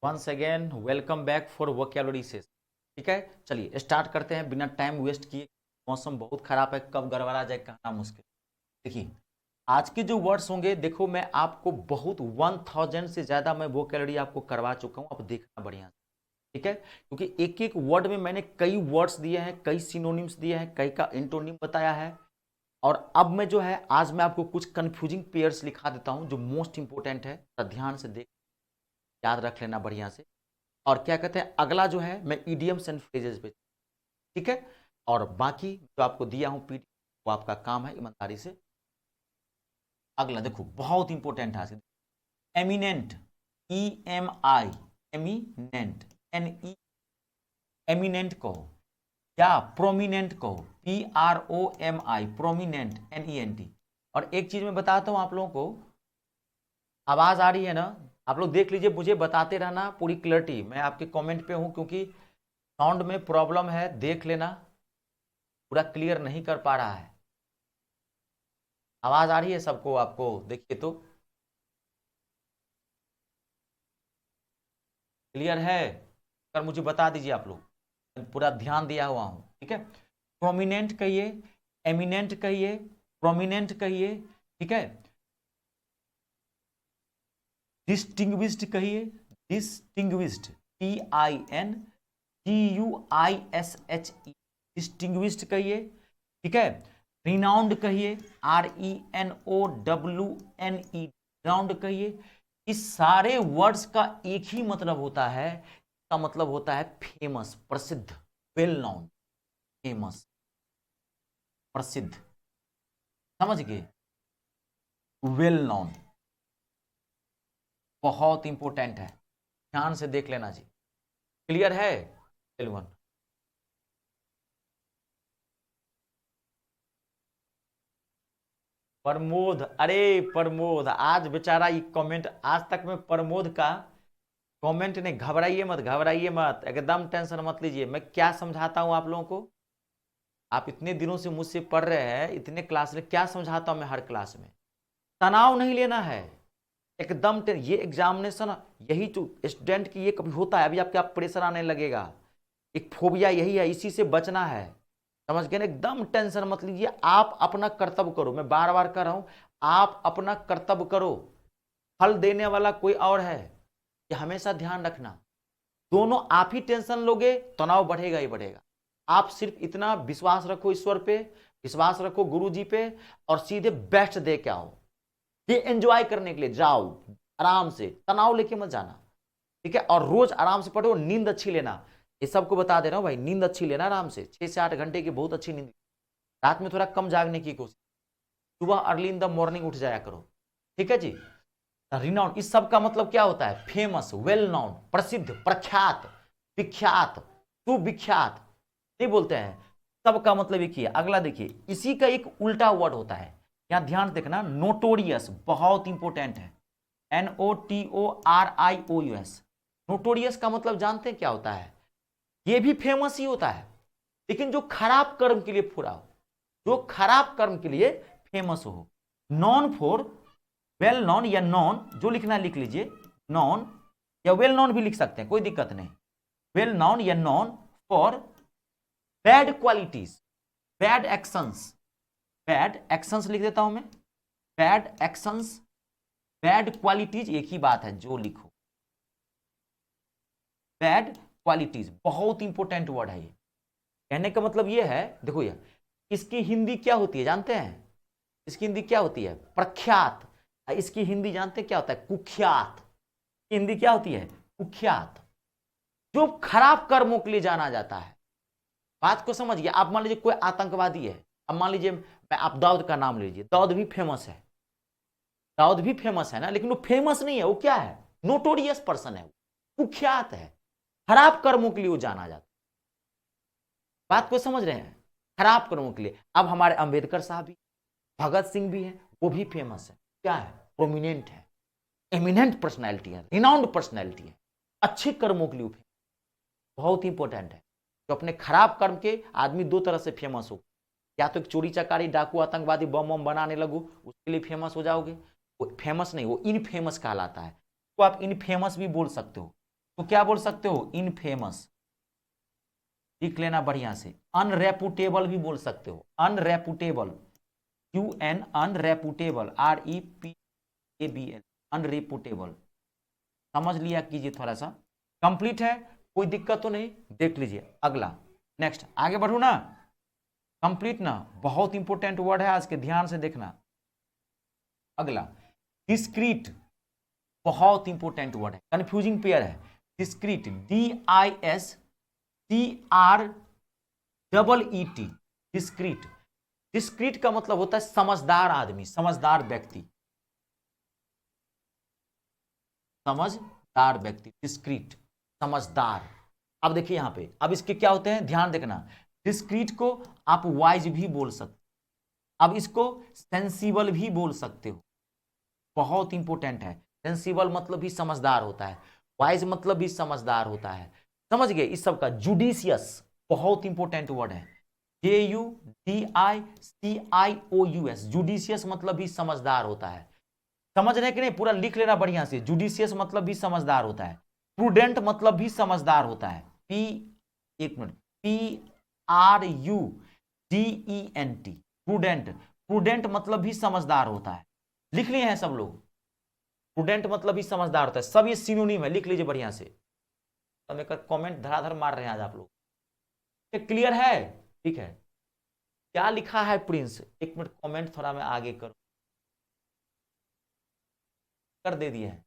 Once again welcome back for vocabulary session. ठीक है, चलिए स्टार्ट करते हैं बिना टाइम वेस्ट किए। मौसम बहुत खराब है, कब गड़बड़ा जाए कहना मुश्किल। देखिए, आज के जो वर्ड्स होंगे, देखो मैं आपको बहुत 1000 से ज़्यादा मैं वोकैबुलरी आपको करवा चुका हूँ, आप देखना बढ़िया। ठीक है, क्योंकि एक एक वर्ड में मैंने कई वर्ड्स दिए हैं, कई सिनोनिम्स दिए हैं, कई का इंटोनिम बताया है। और अब मैं जो है आज मैं आपको कुछ कंफ्यूजिंग पेयर्स लिखा देता हूँ जो मोस्ट इंपोर्टेंट है, तो ध्यान से देख याद रख लेना बढ़िया से। और क्या कहते हैं, अगला जो है मैं इडियम्स एंड फ्रेजेस पे, ठीक है। और बाकी जो आपको दिया हूं पीडी, वो आपका काम है ईमानदारी से। अगला देखो बहुत इंपॉर्टेंट है, eminent, EMI, eminent, NE, eminent कहो या प्रोमिनेंट कहो, PROMI, प्रोमिनेंट, NENT। और एक चीज मैं बताता हूं आप लोगों को, आवाज आ रही है ना, आप लोग देख लीजिए, मुझे बताते रहना पूरी क्लैरिटी। मैं आपके कमेंट पे हूं क्योंकि साउंड में प्रॉब्लम है, देख लेना, पूरा क्लियर नहीं कर पा रहा है। आवाज आ रही है सबको? आपको देखिए तो क्लियर है? अगर मुझे बता दीजिए आप लोग, मैं पूरा ध्यान दिया हुआ हूं। ठीक है, प्रोमिनेंट कहिए, एमिनेंट कहिए, प्रोमिनेंट कहिए, ठीक है, डिस्टिंग्विश्ड कहिए, डिस्टिंग्विश्ड, TINGUISHE, डिस्टिंग्विश्ड कहिए, ठीक है। रिनाउंड कहिए, RENOWNE, रिनाउंड कहिए। इस सारे वर्ड्स का एक ही मतलब होता है, इसका मतलब होता है फेमस, प्रसिद्ध, वेल नोन, फेमस, प्रसिद्ध, समझ गए, वेल नोन, बहुत इंपॉर्टेंट है, ध्यान से देख लेना जी। क्लियर है एलवन? प्रमोद, अरे प्रमोद आज बेचारा ये कमेंट, आज तक में प्रमोद का कमेंट नहीं, घबराइए मत, घबराइए मत, एकदम टेंशन मत लीजिए। मैं क्या समझाता हूं आप लोगों को, आप इतने दिनों से मुझसे पढ़ रहे हैं, इतने क्लास में क्या समझाता हूं मैं हर क्लास में, तनाव नहीं लेना है एकदम। ये एग्जामिनेशन, यही जो स्टूडेंट की ये कभी होता है, अभी आपके आप प्रेशर आने लगेगा, एक फोबिया यही है, इसी से बचना है, समझ गए ना? एकदम टेंशन मत लीजिए, आप अपना कर्तव्य करो, मैं बार बार कह रहा हूं, आप अपना कर्तव्य करो, फल देने वाला कोई और है, ये हमेशा ध्यान रखना। दोनों आप ही टेंशन लोगे, तनाव बढ़ेगा ही बढ़ेगा। आप सिर्फ इतना विश्वास रखो ईश्वर पे, विश्वास रखो गुरु जी पे, और सीधे बेस्ट दे के आओ, ये एंजॉय करने के लिए जाओ, आराम से, तनाव लेके मत जाना, ठीक है। और रोज आराम से पढ़ो, नींद अच्छी लेना, ये सबको बता दे रहा हूं भाई, नींद अच्छी लेना आराम से, 6 से 8 घंटे की बहुत अच्छी नींद, रात में थोड़ा कम जागने की कोशिश, सुबह अर्ली इन द मॉर्निंग उठ जाया करो, ठीक है जी। रिनाउंड, इस सब का मतलब क्या होता है? फेमस, वेल नोन, प्रसिद्ध, प्रख्यात, विख्यात, सुविख्यात, नहीं बोलते हैं, सबका मतलब एक ही है। अगला देखिए, इसी का एक उल्टा वर्ड होता है, यहां ध्यान देखना, नोटोरियस, बहुत इंपॉर्टेंट है, NOTORIOUS। नोटोरियस का मतलब जानते हैं क्या होता है? ये भी फेमस ही होता है, लेकिन जो खराब कर्म के लिए पूरा हो, जो खराब कर्म के लिए फेमस हो। नॉन फॉर, वेल नॉन या नॉन, जो लिखना लिख लीजिए, नॉन या वेल नॉन भी लिख सकते हैं, कोई दिक्कत नहीं, वेल नॉन या non for bad qualities, bad actions, bad actions लिख देता हूं मैं, बैड एक्शंस, बैड क्वालिटीज एक ही बात है, जो लिखो, बैड क्वालिटीज, बहुत इंपॉर्टेंट वर्ड है ये। कहने का मतलब ये है, देखो ये, इसकी हिंदी क्या होती है जानते हैं? इसकी हिंदी क्या होती है? प्रख्यात। इसकी हिंदी जानते हैं क्या होता है? कुख्यात। हिंदी क्या होती है? कुख्यात, जो खराब कर्मों के लिए जाना जाता है। बात को समझिए, आप मान लीजिए कोई आतंकवादी है, अब मान लीजिए मैं, आप दाऊद का नाम लीजिए, दाऊद भी फेमस है, दाऊद भी फेमस है ना, लेकिन वो फेमस नहीं है, वो क्या है? नोटोरियस पर्सन है, कुख्यात है, खराब कर्मों के लिए वो जाना जाता है। बात को समझ रहे हैं? खराब कर्मों के लिए। अब हमारे अंबेडकर साहब भी, भगत सिंह भी है, वो भी फेमस है, क्या है? प्रोमिनेंट है, एमिनेंट पर्सनैलिटी है, रिनाउंड पर्सनैलिटी है, अच्छे कर्मों के लिए बहुत इंपॉर्टेंट है। तो अपने खराब कर्म के आदमी दो तरह से फेमस हो, या तो चोरी चकारी, डाकू, आतंकवादी, बम बम बनाने लगो, उसके लिए फेमस हो जाओगे, वो फेमस नहीं, वो इनफेमस कहलाता है, तो आप इनफेमस भी बोल सकते हो, तो क्या बोल सकते हो, इनफेमस, लिख लेना बढ़िया से। अनरेपुटेबल भी बोल सकते हो, अनरेपुटेबल, UN, अनरेपुटेबल, REPABL, अनरेपुटेबल, समझ लिया कीजिए थोड़ा सा। कंप्लीट है, कोई दिक्कत तो नहीं, देख लीजिए अगला। नेक्स्ट आगे बढ़ू ना, कंप्लीट ना, बहुत इंपॉर्टेंट वर्ड है आज के, ध्यान से देखना। अगला डिस्क्रीट, बहुत इंपॉर्टेंट वर्ड है, कंफ्यूजिंग पेयर है। Discrete, DISCREET, discrete. डिस्क्रीट का मतलब होता है समझदार आदमी, समझदार व्यक्ति, समझदार व्यक्ति, डिस्क्रीट, समझदार। अब देखिए यहां पे, अब इसके क्या होते हैं, ध्यान देखना। डिस्क्रीट को आप वाइज भी बोल सकते, अब इसको सेंसिबल भी बोल सकते हो, बहुत इंपॉर्टेंट है। सेंसिबल मतलब भी समझदार होता है, वाइज मतलब भी समझदार होता है, समझ गए इस सब का। जुडिशियस, बहुत इंपॉर्टेंट वर्ड है, JUDICIOUS, जुडिशियस मतलब भी समझदार होता है। समझ रहे कि नहीं, पूरा लिख लेना बढ़िया से। जुडिशियस मतलब भी समझदार होता है। प्रूडेंट मतलब भी समझदार होता है, एक मिनट, PRUDENT, प्रूडेंट, प्रूडेंट मतलब भी समझदार होता है, लिख लिए हैं सब लोग। प्रूडेंट मतलब भी समझदार होता है, सब ये सिनोनिम है, लिख लीजिए बढ़िया से। कमेंट धड़ाधड़ मार रहे हैं आज आप लोग, क्लियर है, ठीक है। क्या लिखा है प्रिंस, एक मिनट कमेंट थोड़ा मैं आगे कर दे दिए हैं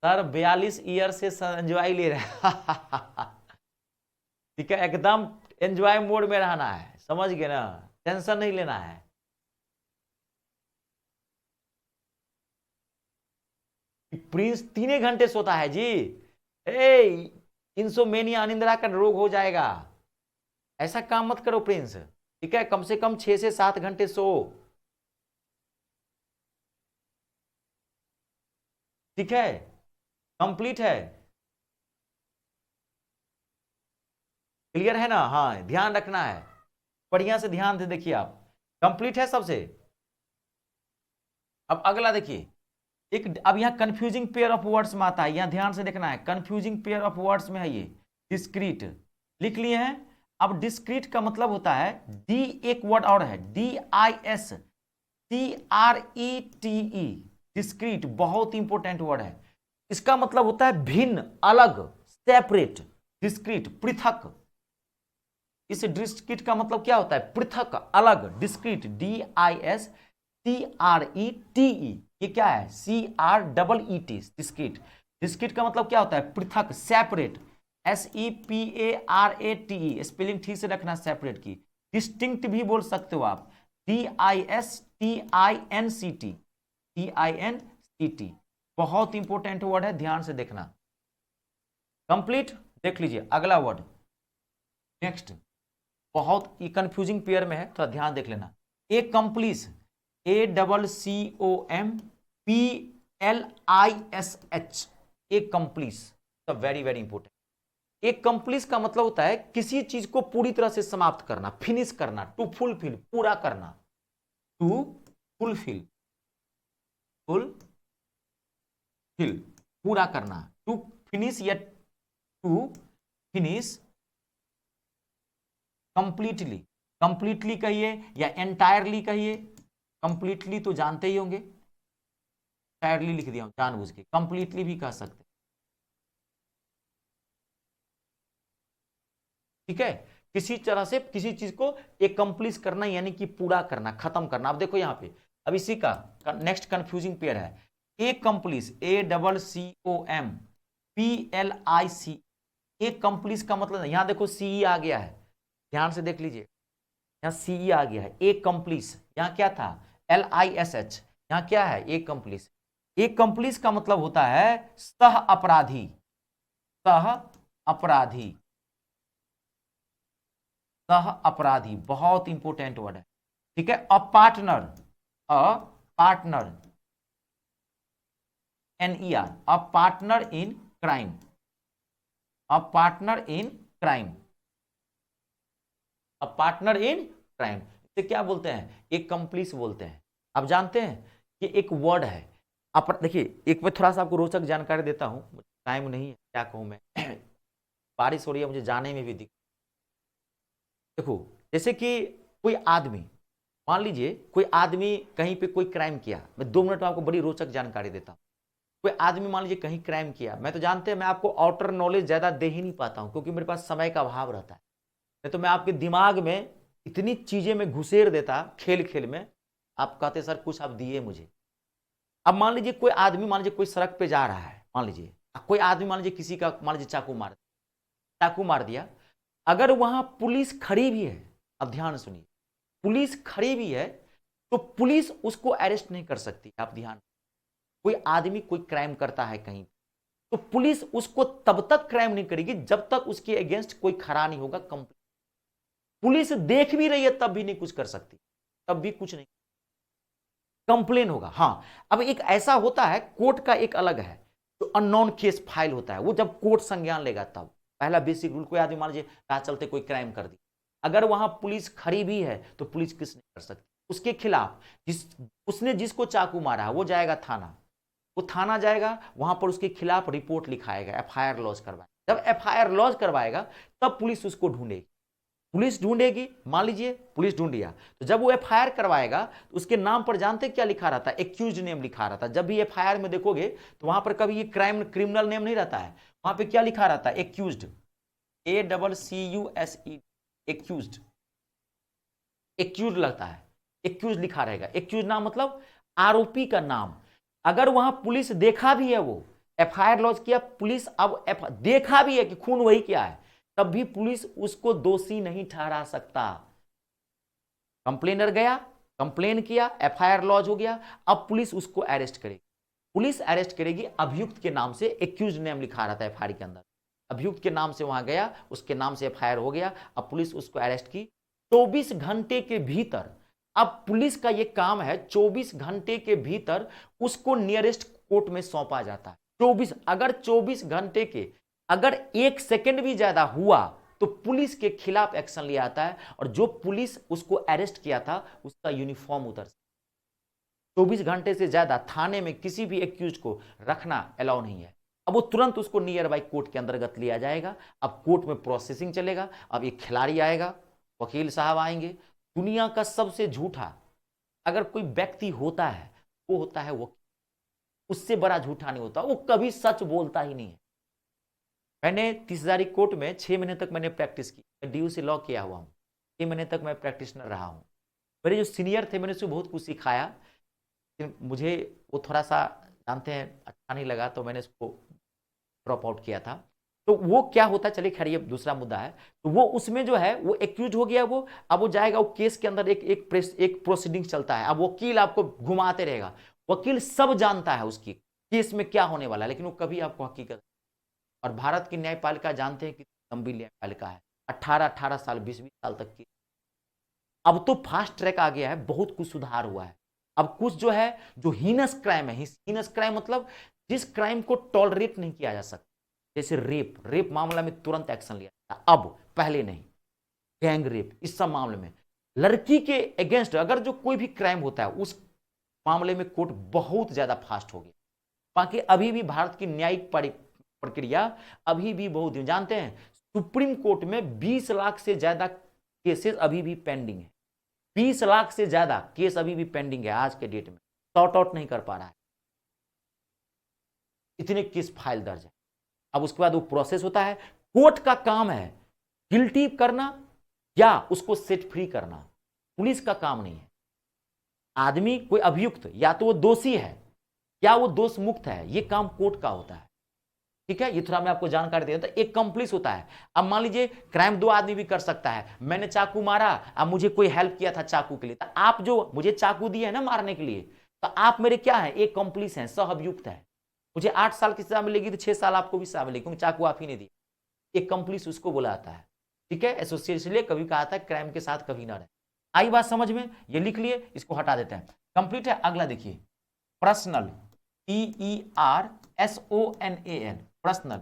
सर, 42 ईयर से एंजॉय ले रहे हैं ठीक है, एकदम एंजॉय मोड में रहना है, समझ गए ना, टेंशन नहीं लेना है। प्रिंस 3 घंटे सोता है जी, इंसोमेनिया, अनिंद्रा का रोग हो जाएगा, ऐसा काम मत करो प्रिंस, ठीक है, कम से कम 6 से 7 घंटे सो, ठीक है, कंप्लीट है, क्लियर है ना, हाँ ध्यान रखना है, बढ़िया से ध्यान से देखिए आप, कंप्लीट है सबसे। अब अगला देखिए, एक अब यहां कंफ्यूजिंग पेयर ऑफ वर्ड्स में आता है, यहां ध्यान से देखना है, कंफ्यूजिंग पेयर ऑफ वर्ड्स में है ये, डिस्क्रीट, लिख लिए हैं। अब डिस्क्रीट का मतलब होता है, डी एक वर्ड और है, DISCRETE, डिस्क्रीट, बहुत इंपॉर्टेंट वर्ड है। इसका मतलब होता है भिन्न, अलग, सेपरेट, डिस्क्रीट, पृथक। इस डिस्क्रीट का मतलब क्या होता है, पृथक, अलग, डिस्क्रीट, DISCRETE, ये क्या है, CREET, डिस्क्रीट। डिस्क्रीट का मतलब क्या होता है, पृथक, सेपरेट, SEPARATE, स्पेलिंग ठीक से रखना सेपरेट की। डिस्टिंक्ट भी बोल सकते हो आप, DISTINCT, बहुत इंपॉर्टेंट वर्ड है, ध्यान से देखना। कंप्लीट, देख लीजिए अगला वर्ड। नेक्स्ट, बहुत ये कंफ्यूजिंग पेयर में है, थोड़ा ध्यान देख लेना। ए कंप्लीस, ACCOMPLISH, ए कंप्लीस, वेरी वेरी इंपॉर्टेंट। एक कंप्लीस का मतलब होता है किसी चीज को पूरी तरह से समाप्त करना, फिनिश करना, टू फुलफिल, पूरा करना, टू फुलफिल, फुलफिल, पूरा करना, टू फिनिश या टू फिनिश कंप्लीटली, कंप्लीटली कहिए या एंटायरली कहिए, कंप्लीटली तो जानते ही होंगे, एंटायरली लिख दिया जानबूझ के, कंप्लीटली भी कह सकते, ठीक है। किसी तरह से किसी चीज को एकम्प्लिश करना, यानी कि पूरा करना, खत्म करना। अब देखो यहां पे, अब इसी का नेक्स्ट कंफ्यूजिंग पेयर है, एकम्प्लिश, ACCOMPLIC, एकम्प्लिश का मतलब, यहां देखो CE आ गया है, ध्यान से देख लीजिए, यहां CE आ गया है, एकम्प्लिश, यहां क्या था, LISH, यहां क्या है, एकम्प्लिश। एकम्प्लिश का मतलब होता है सह अपराधी, सह अपराधी, सह अपराधी, बहुत इंपॉर्टेंट वर्ड है, ठीक है। A partner, a partner, NER, a partner in crime, a partner in crime, a partner in crime, इसे क्या बोलते हैं, एक कंप्लीस बोलते हैं। अब जानते हैं कि एक वर्ड है, आप देखिए, एक मैं थोड़ा सा आपको रोचक जानकारी देता हूँ, टाइम नहीं है, क्या कहूँ मैं। बारिश हो रही है, मुझे जाने में भी देखो, जैसे कि कोई आदमी, मान लीजिए कोई आदमी कहीं पे कोई क्राइम किया, मैं 2 मिनट में आपको बड़ी रोचक जानकारी देता हूँ। कोई आदमी मान लीजिए कहीं क्राइम किया, मैं तो जानते हैं मैं आपको आउटर नॉलेज ज्यादा दे ही नहीं पाता हूँ, क्योंकि मेरे पास समय का अभाव रहता है। नहीं तो मैं आपके दिमाग में इतनी चीजें में घुसेड़ देता खेल खेल में, आप कहते सर कुछ आप दिए मुझे। अब मान लीजिए कोई आदमी, मान लीजिए कोई सड़क पे जा रहा है, मान लीजिए कोई आदमी, मान लीजिए किसी का, मान लीजिए चाकू मार दिया। अगर वहां पुलिस खड़ी भी है, अब ध्यान सुनिए, पुलिस खड़ी भी है तो पुलिस उसको अरेस्ट नहीं कर सकती। आप ध्यान, कोई आदमी कोई क्राइम करता है कहीं, तो पुलिस उसको तब तक क्राइम नहीं करेगी जब तक उसके अगेंस्ट कोई खड़ा नहीं होगा कंप्लेन। पुलिस देख भी रही है तब भी नहीं कुछ कर सकती, तब भी कुछ नहीं, कंप्लेन होगा। हां, अब एक ऐसा होता है, कोर्ट का एक अलग है, तो अननोन केस फाइल होता है, वो जब कोर्ट संज्ञान लेगा तब। पहला बेसिक रूल, कोई आदमी मान लीजिए राह चलते कोई क्राइम कर दी, अगर वहां पुलिस खड़ी भी है तो पुलिस कुछ नहीं कर सकती उसके खिलाफ। उसने जिसको चाकू मारा है वो जाएगा थाना, वो थाना जाएगा, वहां पर उसके खिलाफ रिपोर्ट लिखाएगा, एफआईआर लॉन्च करवाएगा। जब एफआईआर लॉन्च करवाएगा तब पुलिस उसको ढूंढेगी। पुलिस ढूंढेगी, मान लीजिए पुलिस ढूंढ लिया, तो जब वो एफआईआर करवाएगा तो उसके नाम पर जानते क्या लिखा रहता है? एक्यूज नेम लिखा रहता है। जब भी एफआईआर में देखोगे तो वहां पर कभी ये क्रिमिनल नेम नहीं रहता है, वहां पे क्या लिखा रहता है? एक्यूज्ड, ACCUSE, एक्यूज्ड, एक्यूज लगता है, एक्यूज लिखा रहेगा। एक्यूज नाम मतलब आरोपी का नाम। अगर वहां पुलिस देखा भी है, वो एफआईआर लॉन्च किया पुलिस, अब देखा भी है कि खून वही क्या है, तब भी पुलिस उसको दोषी नहीं ठहरा सकता। कंप्लेनर गया, कंप्लेन किया, एफआईआर लॉन्च हो गया, अब पुलिस उसको अरेस्ट करेगी। पुलिस अरेस्ट करेगी अभियुक्त के नाम से, एक्यूज नेम लिखा रहता है एफआईआर के अंदर, अभियुक्त के नाम से वहां गया, उसके नाम से एफआईआर हो गया, अब पुलिस उसको अरेस्ट की। 24 घंटे के भीतर, अब पुलिस का यह काम है 24 घंटे के भीतर उसको नियरेस्ट कोर्ट में सौंपा जाता है। 24, अगर 24 घंटे के अगर 1 सेकंड भी ज्यादा हुआ तो पुलिस के खिलाफ एक्शन लिया जाता है, और जो पुलिस उसको अरेस्ट किया था उसका यूनिफॉर्म उतर। 24 घंटे से ज्यादा थाने में किसी भी एक्यूज को रखना अलाउ नहीं है। अब वो तुरंत उसको नियर बाई कोर्ट के अंतर्गत लिया जाएगा। अब कोर्ट में प्रोसेसिंग चलेगा। अब एक खिलाड़ी आएगा, वकील साहब आएंगे। दुनिया का सबसे झूठा अगर कोई व्यक्ति होता है वो होता है वकील। उससे बड़ा झूठा नहीं होता, वो कभी सच बोलता ही नहीं है। मैंने 30,000 कोर्ट में 6 महीने तक मैंने प्रैक्टिस की, मैं DU से लॉ किया हुआ हूँ, 6 महीने तक मैं प्रैक्टिशनर रहा हूँ। मेरे जो सीनियर थे मैंने उससे बहुत कुछ सिखाया, मुझे वो थोड़ा सा जानते हैं अच्छा नहीं लगा तो मैंने उसको ड्रॉप आउट किया था। तो वो क्या होता है, चलिए खैर ये दूसरा मुद्दा है। तो वो उसमें जो है वो एक्यूज हो गया, वो अब वो जाएगा, वो केस के अंदर एक प्रोसीडिंग चलता है। अब वकील आपको घुमाते रहेगा, वकील सब जानता है उसकी केस में क्या होने वाला है, लेकिन वो कभी आपको हकीकत। और भारत की न्यायपालिका जानते हैं कि लंबी न्यायपालिका है, 18-18 साल 20-20 साल तक की। अब तो फास्ट ट्रैक आ गया है, बहुत कुछ सुधार हुआ है। अब कुछ जो है जो हीनस क्राइम है, हीनस क्राइम मतलब जिस क्राइम को टॉलरेट नहीं किया जा सकता, जैसे रेप मामला में तुरंत एक्शन लिया जाता, अब पहले नहीं। गैंग रेप, इस सब मामले में लड़की के अगेंस्ट अगर जो कोई भी क्राइम होता है उस मामले में कोर्ट बहुत ज्यादा फास्ट हो गया। बाकी अभी भी भारत की न्यायिक प्रक्रिया अभी भी बहुत, जानते हैं सुप्रीम कोर्ट में 20 लाख से ज्यादा केसेस अभी भी पेंडिंग है। 20 लाख से ज्यादा केस अभी भी पेंडिंग है आज के डेट में, सॉर्ट आउट नहीं कर पा रहा है, इतने केस फाइल दर्ज है। अब उसके बाद वो प्रोसेस होता है, कोर्ट का काम है गिल्टी करना या उसको सेट फ्री करना, पुलिस का काम नहीं है। आदमी कोई अभियुक्त या तो वो दोषी है या वो दोष मुक्त है, ये काम कोर्ट का होता है। ठीक है, ये थोड़ा मैं आपको जानकारी दे देता हूं। एक कंप्लीस होता है। अब मान लीजिए क्राइम 2 आदमी भी कर सकता है, मैंने चाकू मारा, अब मुझे कोई हेल्प किया था चाकू के लिए, तो आप जो मुझे चाकू दिए है ना मारने के लिए, तो आप मेरे क्या है, एक कंप्लीस है, सह अभियुक्त है। मुझे 8 साल की सजा मिलेगी तो 6 साल आपको भी सजा मिलेगी, क्योंकि चाकू आप ही ने दिया। एक कंप्लीस उसको बोला जाता है। ठीक है, एसोसिएशन लिए कभी कहा था क्राइम के साथ कभी ना रहे। आई बात समझ में? ये लिख लिए, इसको हटा देते हैं। कंप्लीट है। अगला देखिए, पर्सनल, PERSONAL, पर्सनल।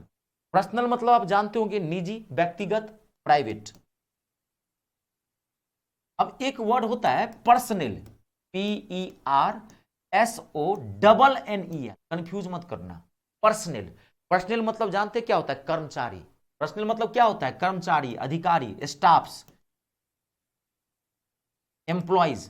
पर्सनल मतलब आप जानते होंगे निजी, व्यक्तिगत, प्राइवेट। अब एक वर्ड होता है पर्सनल, PERSONAL, SONNEL, कंफ्यूज मत करना। पर्सनल, पर्सनल मतलब जानते क्या होता है? कर्मचारी। पर्सनल मतलब क्या होता है? कर्मचारी, अधिकारी, स्टाफ्स, एम्प्लॉइज।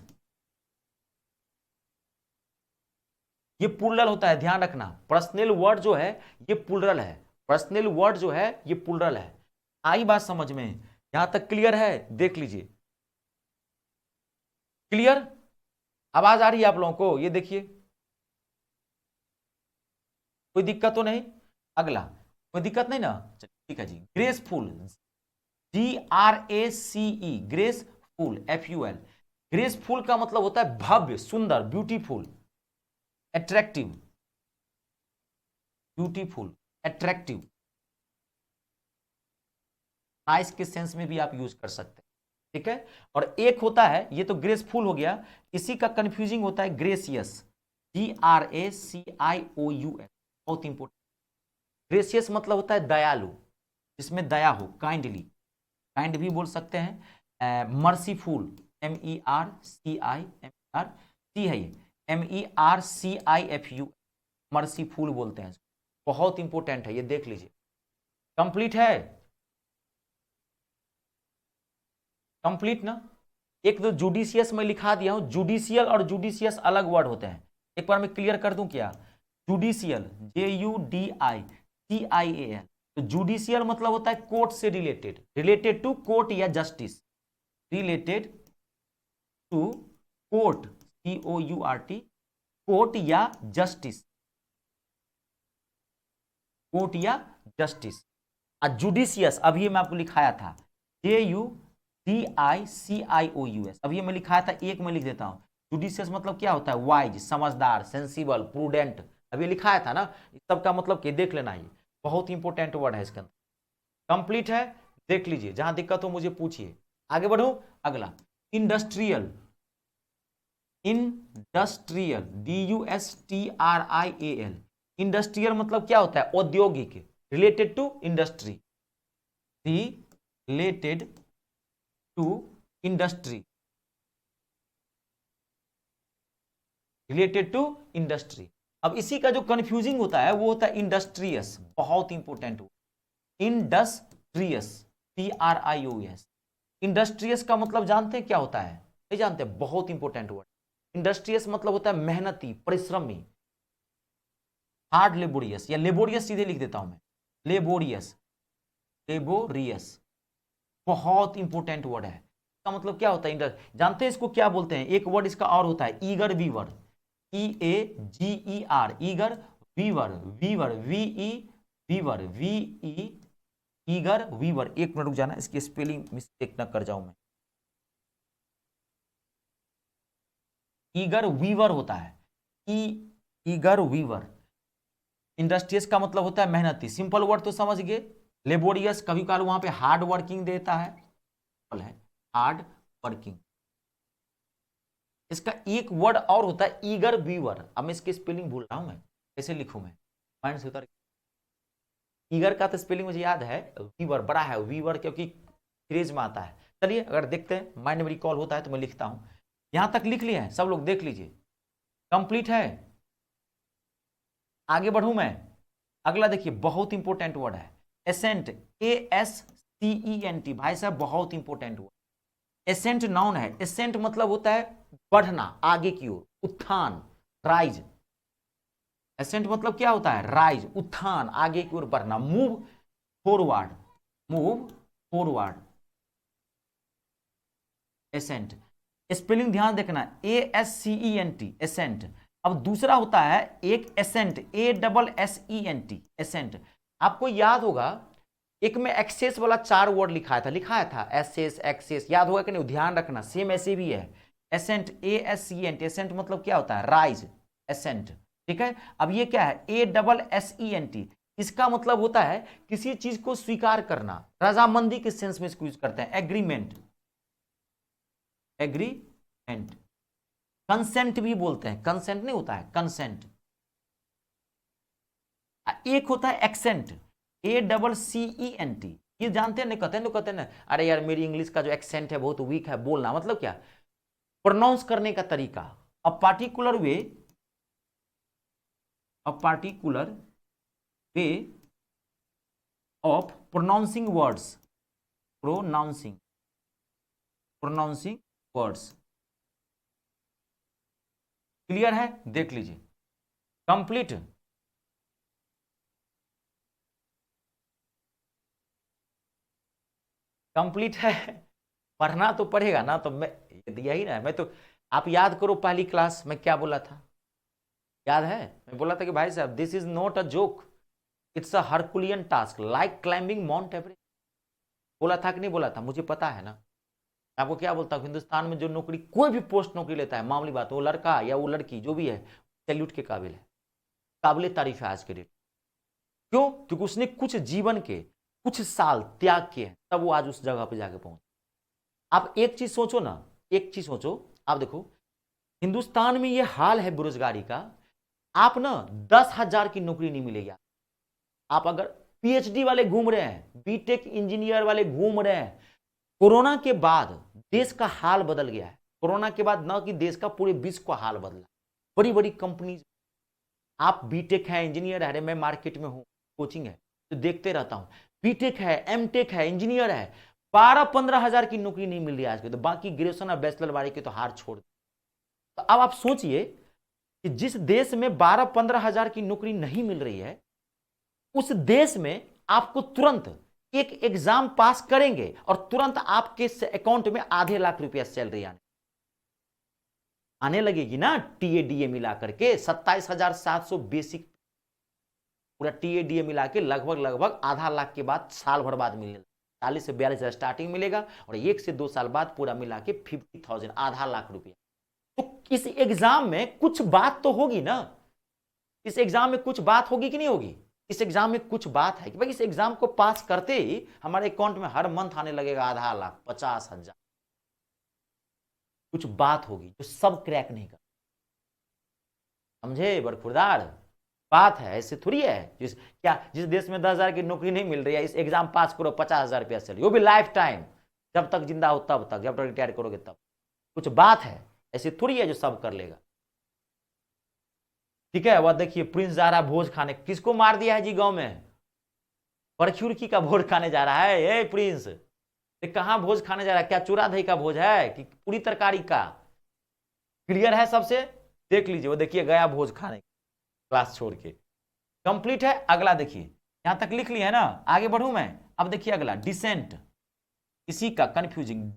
ये प्लूरल होता है, ध्यान रखना। पर्सनल वर्ड जो है ये प्लूरल है। पर्सनल वर्ड जो है ये प्लूरल है। आई बात समझ में? यहां तक क्लियर है? देख लीजिए, क्लियर? आवाज आ रही है आप लोगों को? ये देखिए, कोई दिक्कत तो नहीं? अगला, कोई दिक्कत नहीं ना? चलिए ठीक है जी। Graceful, GRACE, graceful, FUL। Graceful का मतलब होता है भव्य, सुंदर, beautiful, attractive, beautiful, attractive. Nice के सेंस में भी आप यूज कर सकते हैं, ठीक है। और एक होता है, ये तो ग्रेसफुल हो गया, इसी का कंफ्यूजिंग होता है ग्रेसियस, GRACIOUS, बहुत इंपॉर्टेंट। ग्रेसियस मतलब होता है दयालु, जिसमें दया हो, काइंडली, काइंड भी बोल सकते हैं। मर्सीफुल, MERCIFUL है, ये MERCIFU, मर्सीफुल बोलते हैं, बहुत इंपॉर्टेंट है, ये देख लीजिए। कंप्लीट है? कंप्लीट ना? एक तो जुडिशियस में लिखा दिया हूं, जुडिशियल और जुडिशियस अलग वर्ड होते हैं, एक बार मैं क्लियर कर दूं क्या? जुडिशियल, JUDICIAL, तो जुडिशियल मतलब होता है कोर्ट से रिलेटेड, रिलेटेड टू कोर्ट या justice, related to court, COURT, court या जस्टिस, कोर्ट या जस्टिस। जुडिशियस अभी मैं आपको लिखाया था, JUDICIOUS, अभी मैं लिखाया था, एक में लिख देता हूं। जुडिशियस मतलब क्या होता है? वाइज, समझदार, सेंसिबल, प्रूडेंट, अभी लिखाया था ना। इस सब का मतलब कि देख लेना, ये बहुत इंपॉर्टेंट वर्ड है इसके अंदर। कंप्लीट है? देख लीजिए, जहां दिक्कत हो मुझे पूछिए। आगे बढ़ो, अगला इंडस्ट्रियल, इंडस्ट्रियल, DUSTRIAL, इंडस्ट्रियल मतलब क्या होता है? औद्योगिक, related to industry, related to industry, related to industry. अब इसी का जो कंफ्यूजिंग होता है वो होता है इंडस्ट्रियस, बहुत इंपॉर्टेंट हो, इंडस्ट्रियस, TRIOS। इंडस्ट्रियस का मतलब जानते हैं क्या होता है? नहीं जानते? बहुत इंपॉर्टेंट वर्ड। इंडस्ट्रियस मतलब होता है मेहनती, परिश्रमी, हार्ड लेबोरियस, या लेबोरियस सीधे लिख देता हूं मैं, लेबोरियस, लेबोरियस, बहुत इंपॉर्टेंट वर्ड है। इसका मतलब क्या होता है? जानते हैं इसको क्या बोलते हैं? एक वर्ड इसका और होता है, eager weaver, EAGER, eager weaver, weaver, VE, weaver, VE, eager weaver. एक मिनट रुक जाना, इसकी स्पेलिंग मिस्टेक ना कर जाऊं मैं। ईगर वीवर होता है, ईगर वीवर। इंडस्ट्रियस का मतलब होता है मेहनती, सिंपल वर्ड तो समझ गए। लेबोरियस कभी कभार वहां पे हार्ड वर्किंग देता है, हार्ड वर्किंग। इसका एक वर्ड और होता है ईगर वीवर, अब मैं इसकी स्पेलिंग भूल रहा हूं, मैं कैसे लिखूं, मैं माइंड से उतर। ईगर का तो स्पेलिंग मुझे याद है, वीवर बड़ा है, वीवर क्योंकि क्रेज में आता है। चलिए अगर देखते हैं, माइंड में रिकॉल होता है तो मैं लिखता हूं। यहां तक लिख लिए हैं सब लोग? देख लीजिए, कंप्लीट है? आगे बढ़ूं मैं? अगला देखिए, बहुत इंपॉर्टेंट वर्ड है, एसेंट, ASCENT, भाई साहब बहुत इंपॉर्टेंट वर्ड। एसेंट नाउन है, एसेंट मतलब होता है बढ़ना, आगे की ओर, उत्थान, राइज। एसेंट मतलब क्या होता है? राइज, उत्थान, आगे की ओर बढ़ना, move forward, move forward, ascent. Spelling ध्यान देखना, ASCENT, एसेंट। अब दूसरा होता है एक एसेंट, ASSENT, एसेंट। आपको याद होगा, एक में एक्सेस वाला 4 वर्ड लिखाया था, एसेस, एक्सेस, याद होगा कि नहीं? ध्यान रखना, सेम ऐसे भी है। एसेंट, ASCENT, एसेंट मतलब क्या होता है? राइज, एसेंट, ठीक है। अब ये क्या है? ASSENT, इसका मतलब होता है किसी चीज को स्वीकार करना, रजामंदी के सेंस में इसको यूज करते हैं, एग्रीमेंट, एग्रीमेंट। कंसेंट भी बोलते हैं, कंसेंट नहीं होता है, कंसेंट। एक होता है एक्सेंट, ACCENT, ये जानते हैं? नहीं कहते हैं, कहते हैं ना, अरे यार मेरी इंग्लिश का जो एक्सेंट है बहुत वीक है, बोलना मतलब क्या? प्रोनाउंस करने का तरीका, a particular way a particular way of pronouncing words, pronouncing words. Clear है? देख लीजिए कंप्लीट। कंप्लीट है। पढ़ना तो पड़ेगा ना, तो मैं यही ना, मैं तो, आप याद करो पहली क्लास में क्या बोला था, याद है? मैं बोला था कि भाई साहब this is not a joke, it's a herculean task like climbing Mount Everest. बोला था कि नहीं बोला था? मुझे पता है ना। आपको क्या बोलता हूँ, हिंदुस्तान में जो नौकरी, कोई भी पोस्ट नौकरी लेता है, मामूली बात, वो लड़का या वो लड़की जो भी है, सैल्यूट के काबिल है, काबिल तारीफ है आज के डेट। क्यों? क्योंकि उसने कुछ जीवन के कुछ साल त्याग किए हैं, तब वो आज उस जगह पे जाके पहुंच। आप एक चीज सोचो ना, एक चीज सोचो, आप देखो हिंदुस्तान में ये हाल है बेरोजगारी का, आप ना 10,000 की नौकरी नहीं मिलेगी। आप अगर पीएचडी वाले घूम रहे हैं, बीटेक इंजीनियर वाले घूम रहे हैं, कोरोना के बाद देश का हाल बदल गया है। कोरोना के बाद ना कि देश का, पूरे विश्व का हाल बदला। बड़ी बड़ी कंपनीज, आप बीटेक है, इंजीनियर है, अरे मैं मार्केट में हूं, कोचिंग है तो देखते रहता हूं, बीटेक है, एमटेक है, इंजीनियर है, 12-15 हजार की नौकरी नहीं मिल रही आज के, तो बाकी ग्रेजुएशन और बैचलर वाले के तो हार छोड़। तो अब आप सोचिए कि जिस देश में 12-15 हजार की नौकरी नहीं मिल रही है, उस देश में आपको तुरंत एक एग्जाम पास करेंगे और तुरंत आपके अकाउंट में आधे लाख रुपया सैलरी आने लगेगी ना। टीएडीए मिला करके 27,700 बेसिक, पूरा टीएडीए मिला के लगभग आधा लाख के बाद, साल भर बाद मिलने, 40 से 42 स्टार्टिंग मिलेगा, और 1 से 2 साल बाद पूरा मिला के 50,000, आधा लाख रुपया। तो इस एग्जाम में कुछ बात तो होगी ना, इस एग्जाम में कुछ बात होगी कि नहीं होगी? इस एग्जाम में कुछ बात है कि भाई इस एग्जाम को पास करते ही हमारे अकाउंट में हर मंथ आने लगेगा आधा लाख, 50,000। कुछ बात होगी जो सब क्रैक नहीं कर, समझे बरखुरदार? बात है, ऐसे थोड़ी है जिस देश में 10,000 की नौकरी नहीं मिल रही है, इस एग्जाम पास करो 50,000 रुपया सैलरी, वो भी लाइफ टाइम, जब तक जिंदा हो तब तक, जब तक रिटायर करोगे तब। कुछ बात है, ऐसी थोड़ी है जो सब कर लेगा। ठीक है, वह देखिए प्रिंस जा रहा भोज खाने, किसको मार दिया है जी गांव में? परखुरकी का भोज खाने जा रहा है। ए प्रिंस, कहां भोज खाने जा रहा है? क्या चूरा दही का भोज है कि पूरी तरकारी का? क्लियर है सबसे? देख लीजिए, वो देखिए गया भोज खाने, क्लास छोड़ के। कंप्लीट है। अगला देखिए, यहां तक लिख लिया है ना, आगे बढ़ू मैं। अब देखिए अगला, डिसेंट, इसी का कंफ्यूजिंग,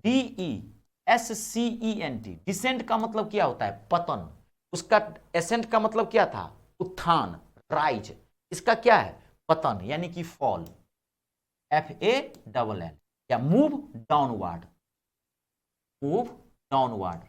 DESCENT। डिसेंट का मतलब क्या होता है? पतन। उसका एसेंट का मतलब क्या था? उत्थान, राइज। इसका क्या है? पतन, यानी कि फॉल, FALL, या मूव डाउनवर्ड, मूव डाउनवर्ड।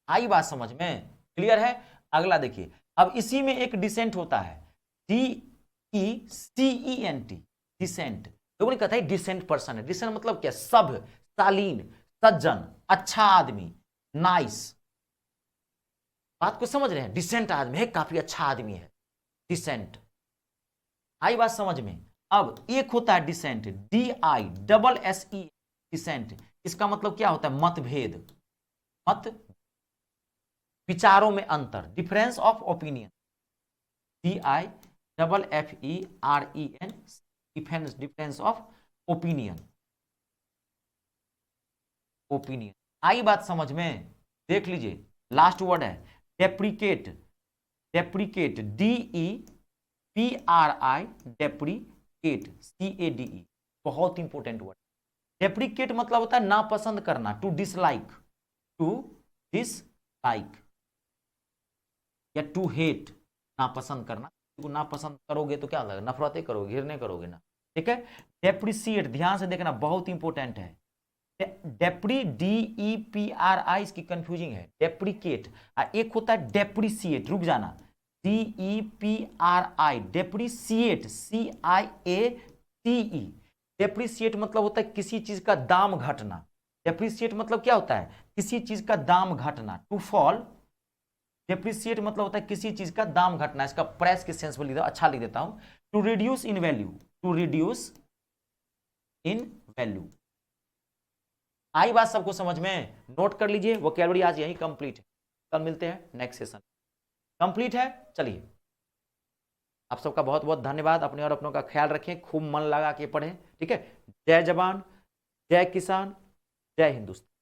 आई बात समझ में? क्लियर है? अगला देखिए, अब इसी में एक डिसेंट होता है, DECENT, डिसेंट। लोगों ने कहता है डिसेंट पर्सन है। डिसेंट मतलब क्या? सभ्य, शालीन, सज्जन, अच्छा आदमी, नाइस। बात को समझ रहे हैं? डिसेंट आदमी है, काफी अच्छा आदमी है, डिसेंट। आई बात समझ में? अब एक होता है डिसेंट, DISSE, डिसेंट। इसका मतलब क्या होता है? मतभेद, मत, विचारों में अंतर, difference of opinion, DIFFEREN, defence, difference of opinion, opinion. आई बात समझ में? देख लीजिए, लास्ट वर्ड है deprecate, deprecate, DEPRI, deprecate, CADE, बहुत इंपॉर्टेंट वर्ड। डेप्रिकेट मतलब होता है नापसंद करना, टू डिसलाइक, टू डिसलाइक, या टू हेट, नापसंद करना। नापसंद करोगे तो क्या लगेगा? नफरतें करोगे, घिरने करोगे ना। ठीक है। डेप्रिसिएट, ध्यान से देखना, बहुत इंपॉर्टेंट है। डेप्री, DEPRI, इसकी कंफ्यूजिंग है, डेप्रिकेट। एक होता है डेप्रिसिएट, रुक जाना, DEPRI, डेप्रिसिएट, CIATE। डेप्रिसिएट मतलब होता है किसी चीज का दाम घटना। डेप्रिसिएट मतलब क्या होता है? किसी चीज का दाम घटना, टू फॉल। डेप्रिसिएट मतलब होता है किसी चीज का दाम घटना। इसका प्राइस के सेंस में लिख, अच्छा लिख देता हूं, to reduce in value, to reduce in value. आई बात सबको समझ में? नोट कर लीजिए, वोकैबुलरी आज यही कंप्लीट है। कल मिलते हैं नेक्स्ट सेशन। कंप्लीट है। चलिए, आप सबका बहुत बहुत धन्यवाद। अपने और अपनों का ख्याल रखें, खूब मन लगा के पढ़ें, ठीक है। जय जवान, जय किसान, जय हिंदुस्तान।